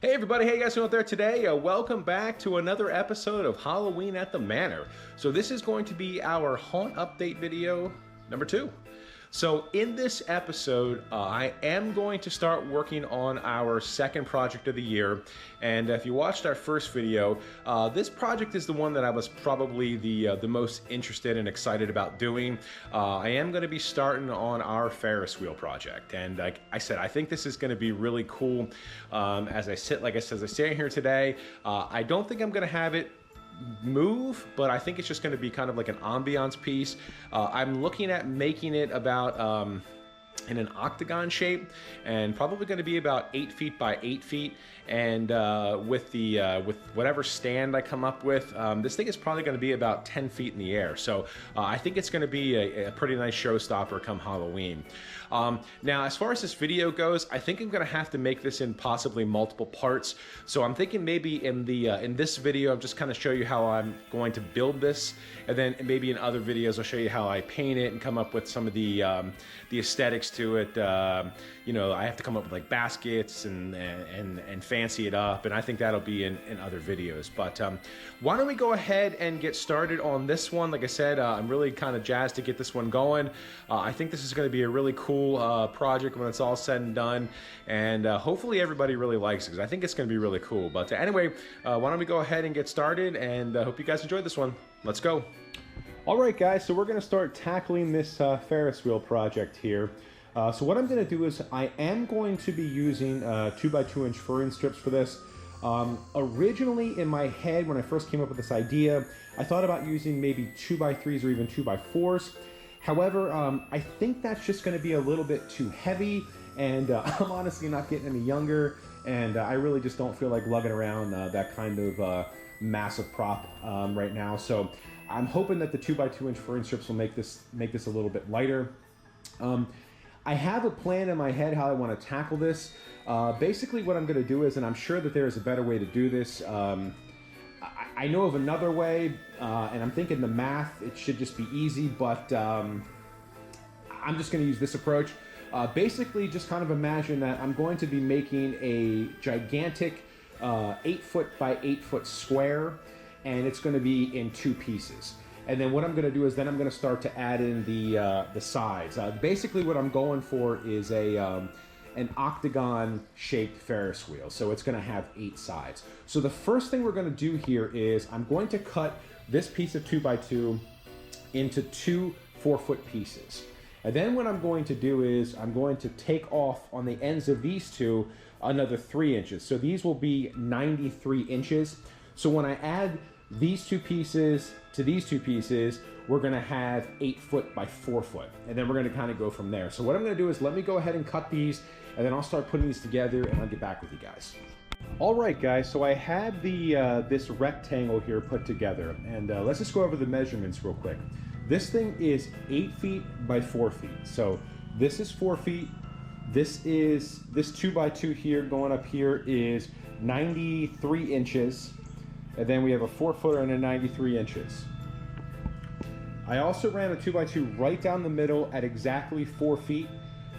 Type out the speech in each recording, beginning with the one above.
Hey everybody, how you guys doing out there today? Welcome back to another episode of Halloween at the Manor. So this is going to be our haunt update video number 2. So in this episode, I am going to start working on our second project of the year. And if you watched our first video, this project is the one that I was probably the most interested and excited about doing. I am going to be starting on our Ferris wheel project. And like I said, I think this is going to be really cool. As I sit here today, I don't think I'm going to have it move, but I think it's just going to be kind of like an ambiance piece. I'm looking at making it about in an octagon shape, and probably going to be about 8 feet by 8 feet. And with whatever stand I come up with, this thing is probably going to be about 10 feet in the air. So I think it's going to be a pretty nice showstopper come Halloween. Now, as far as this video goes, I think I'm going to have to make this in possibly multiple parts. So I'm thinking maybe in this video, I'm just kind of show you how I'm going to build this, and then maybe in other videos, I'll show you how I paint it and come up with some of the aesthetics to it. You know, I have to come up with like baskets and fancy it up, and I think that'll be in other videos. But why don't we go ahead and get started on this one? Like I said, I'm really kind of jazzed to get this one going. I think this is going to be a really cool project when it's all said and done, and hopefully everybody really likes it, because I think it's going to be really cool. But anyway, why don't we go ahead and get started, and hope you guys enjoyed this one. Let's go. All right, guys, so we're going to start tackling this Ferris wheel project here. So what I'm going to do is I am going to be using 2x2 inch furring strips for this. Originally in my head, when I first came up with this idea, I thought about using maybe 2x3s or even 2x4s. However, I think that's just going to be a little bit too heavy, and I'm honestly not getting any younger, and I really just don't feel like lugging around that kind of massive prop right now. So I'm hoping that the 2x2 inch furring strips will make this a little bit lighter. I have a plan in my head how I want to tackle this. Basically what I'm going to do is, and I'm sure that there is a better way to do this, I know of another way, and I'm thinking the math, it should just be easy, but I'm just going to use this approach. Basically just kind of imagine that I'm going to be making a gigantic 8 foot by 8 foot square, and it's going to be in 2 pieces. And then what I'm going to do is then I'm going to start to add in the sides. Basically what I'm going for is an octagon shaped Ferris wheel. So it's going to have 8 sides. So the first thing we're going to do here is I'm going to cut this piece of 2x2 into 2 4-foot pieces. And then what I'm going to do is I'm going to take off on the ends of these two another 3 inches. So these will be 93 inches. So when I add these 2 pieces to these 2 pieces, we're going to have 8 foot by 4 foot, and then we're going to kind of go from there. So what I'm going to do is let me go ahead and cut these, and then I'll start putting these together, and I'll get back with you guys. All right, guys, so I had this rectangle here put together, and let's just go over the measurements real quick. This thing is 8 feet by 4 feet. So this is 4 feet. This 2x2 here going up here is 93 inches. And then we have a 4-footer and a 93 inches. I also ran a 2x2 right down the middle at exactly 4 feet.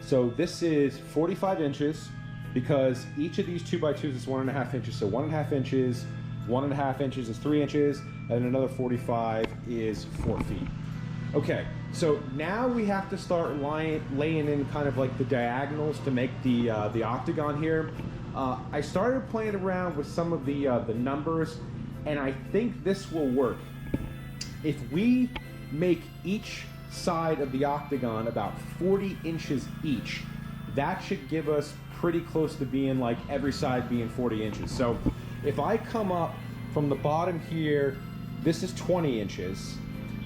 So this is 45 inches, because each of these 2x2s is 1.5 inches. So 1.5 inches, 1.5 inches is 3 inches, and another 45 is 4 feet. Okay, so now we have to start laying in kind of like the diagonals to make the octagon here. I started playing around with some of the numbers, and I think this will work. If we make each side of the octagon about 40 inches each, that should give us pretty close to being like every side being 40 inches. So if I come up from the bottom here, this is 20 inches.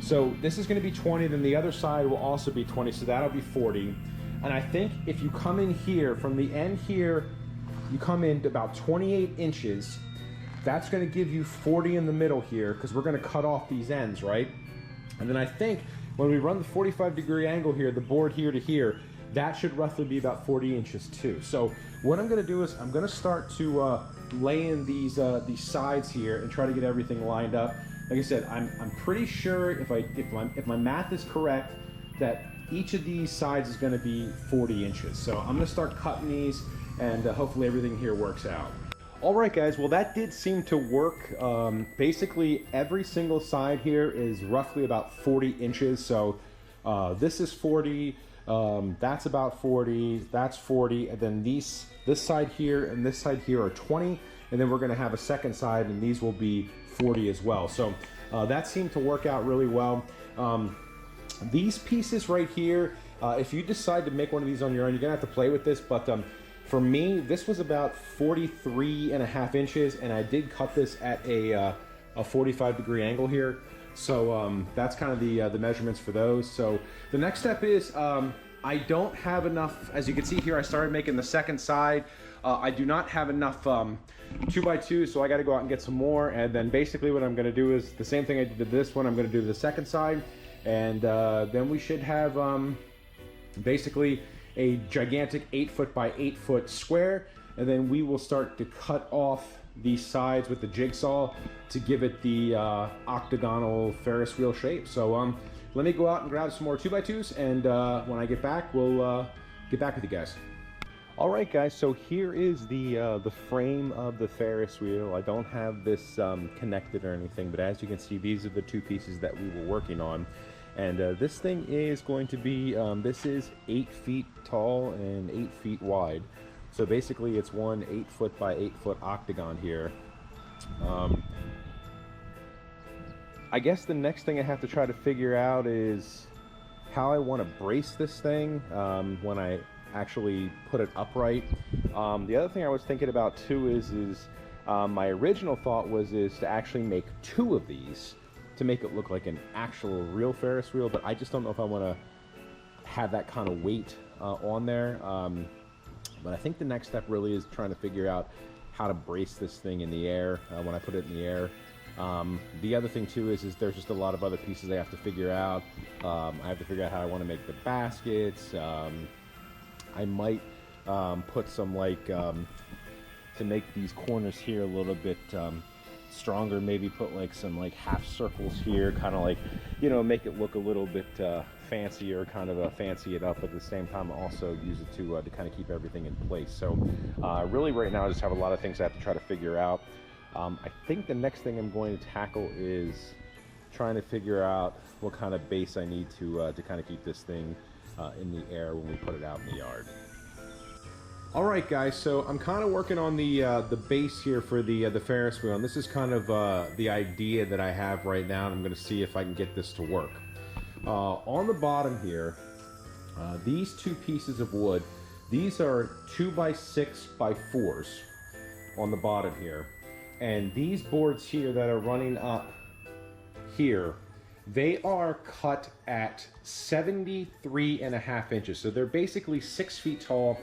So this is going to be 20, then the other side will also be 20, so that'll be 40. And I think if you come in here, from the end here, you come in to about 28 inches, that's going to give you 40 in the middle here, because we're going to cut off these ends, right? And then I think when we run the 45-degree angle here, the board here to here, that should roughly be about 40 inches too. So what I'm going to do is I'm going to start to lay in these sides here and try to get everything lined up. Like I said, I'm pretty sure if my math is correct, that each of these sides is going to be 40 inches. So I'm going to start cutting these, and hopefully everything here works out. All right, guys, well, that did seem to work. Basically, every single side here is roughly about 40 inches. So this is 40, that's about 40, that's 40, and then this side here and this side here are 20, and then we're gonna have a second side, and these will be 40 as well. So that seemed to work out really well. These pieces right here, if you decide to make one of these on your own, you're gonna have to play with this, but for me, this was about 43.5 inches, and I did cut this at a 45-degree angle here. So that's kind of the measurements for those. So the next step is I don't have enough. As you can see here, I started making the second side. I do not have enough 2x2, so I got to go out and get some more. And then basically what I'm going to do is the same thing I did to this one, I'm going to do to the second side, and then we should have basically a gigantic 8-foot by 8-foot square, and then we will start to cut off these sides with the jigsaw to give it the octagonal Ferris wheel shape. So let me go out and grab some more 2x2s, and when I get back, we'll get back with you guys. All right, guys, so here is the frame of the Ferris wheel. I don't have this connected or anything, but as you can see, these are the two pieces that we were working on. And this thing is going to be, this is 8 feet tall and 8 feet wide. So basically it's one 8-foot by 8-foot octagon here. I guess the next thing I have to try to figure out is how I want to brace this thing when I actually put it upright. The other thing I was thinking about too is my original thought was to actually make 2 of these to make it look like an actual real Ferris wheel, but I just don't know if I want to have that kind of weight on there. But I think the next step really is trying to figure out how to brace this thing in the air when I put it in the air. The other thing too is there's just a lot of other pieces I have to figure out. I have to figure out how I want to make the baskets. I might put some to make these corners here a little bit stronger, maybe put some half circles here, kind of make it look a little bit fancier, kind of fancy it up, but at the same time also use it to kind of keep everything in place. So really right now I just have a lot of things I have to try to figure out. I think the next thing I'm going to tackle is trying to figure out what kind of base I need to kind of keep this thing in the air when we put it out in the yard. All right, guys, so I'm kind of working on the base here for the Ferris wheel, and this is kind of the idea that I have right now, and I'm going to see if I can get this to work. On the bottom here, these 2 pieces of wood, these are 2x6x4s on the bottom here, and these boards here that are running up here, they are cut at 73.5 inches, so they're basically 6 feet tall,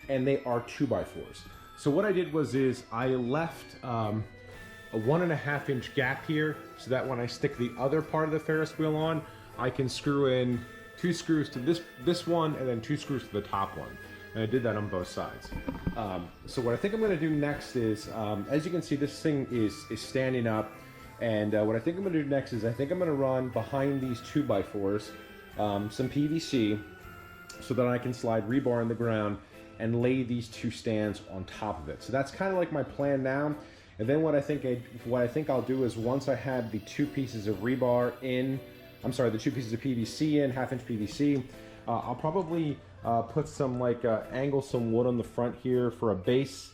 and they are 2x4s. So what I did was I left a 1.5 inch gap here, so that when I stick the other part of the Ferris wheel on, I can screw in 2 screws to this one and then 2 screws to the top one. And I did that on both sides. So what I think I'm going to do next is, as you can see, this thing is standing up. And what I think I'm going to do next is I think I'm going to run behind these 2x4s some PVC so that I can slide rebar in the ground and lay these 2 stands on top of it. So that's kind of like my plan now. And then what I think I'll do is once I have the 2 pieces of rebar in, the 2 pieces of PVC in, 1/2 inch PVC, I'll probably put some angle some wood on the front here for a base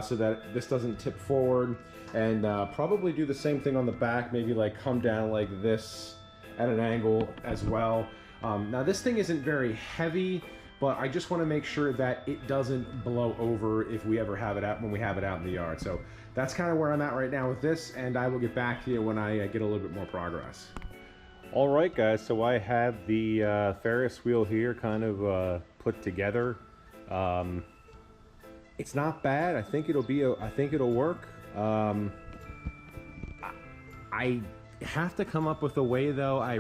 so that this doesn't tip forward, and probably do the same thing on the back, maybe come down like this at an angle as well. Now this thing isn't very heavy, but I just want to make sure that it doesn't blow over if we ever have it out, when we have it out in the yard. So that's kind of where I'm at right now with this, and I will get back to you when I get a little bit more progress. All right, guys, so I have the Ferris wheel here kind of put together. It's not bad. I think it'll work. I have to come up with a way though. I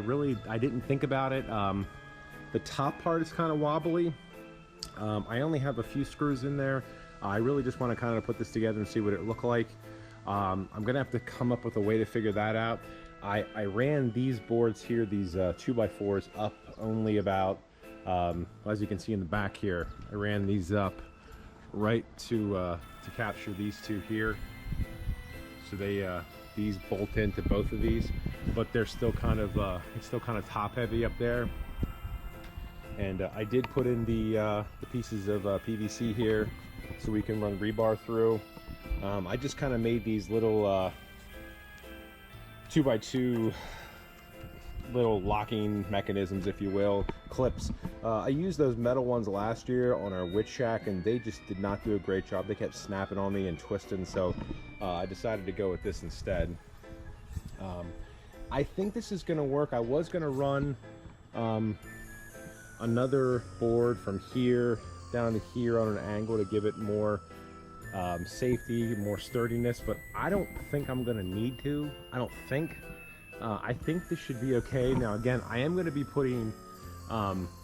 didn't think about it. The top part is kind of wobbly. I only have a few screws in there. I really just want to kind of put this together and see what it looked like. I'm gonna have to come up with a way to figure that out. I ran these boards here, these 2x4s, up only about, as you can see in the back here, I ran these up right to capture these two here. So they these bolt into both of these, but they're still kind of it's still kind of top heavy up there. And I did put in the pieces of PVC here so we can run rebar through. I just kind of made these little 2x2 little locking mechanisms, if you will, clips. I used those metal ones last year on our witch shack, and they just did not do a great job. They kept snapping on me and twisting, so I decided to go with this instead. I think this is going to work. I was going to run another board from here down to here on an angle to give it more safety, more sturdiness, but I don't think I'm going to need to. I think this should be okay. Now again, I am going to be putting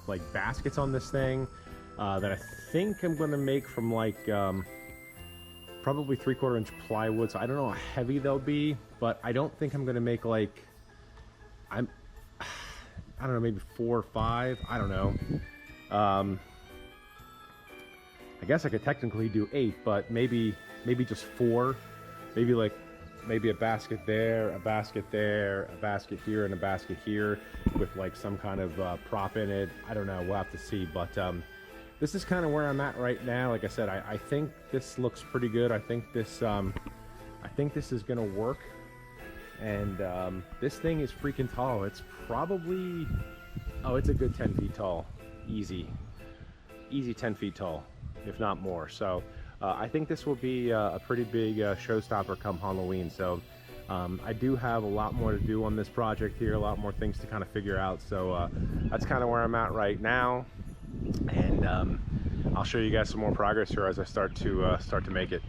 like baskets on this thing that I think I'm going to make from like probably 3/4 inch plywood. So I don't know how heavy they'll be, but I don't think I'm going to make like I don't know, maybe 4 or 5. I don't know. I guess I could technically do 8, but maybe just 4. Maybe a basket there, a basket there, a basket here, and a basket here with like some kind of prop in it. I don't know. We'll have to see. But this is kind of where I'm at right now. Like I said, I think this looks pretty good. I think this is gonna work. And this thing is freaking tall. It's probably, oh, it's a good 10 feet tall. Easy 10 feet tall, if not more. So I think this will be a pretty big showstopper come Halloween. So I do have a lot more to do on this project here, a lot more things to kind of figure out. So that's kind of where I'm at right now. And I'll show you guys some more progress here as I start to make it.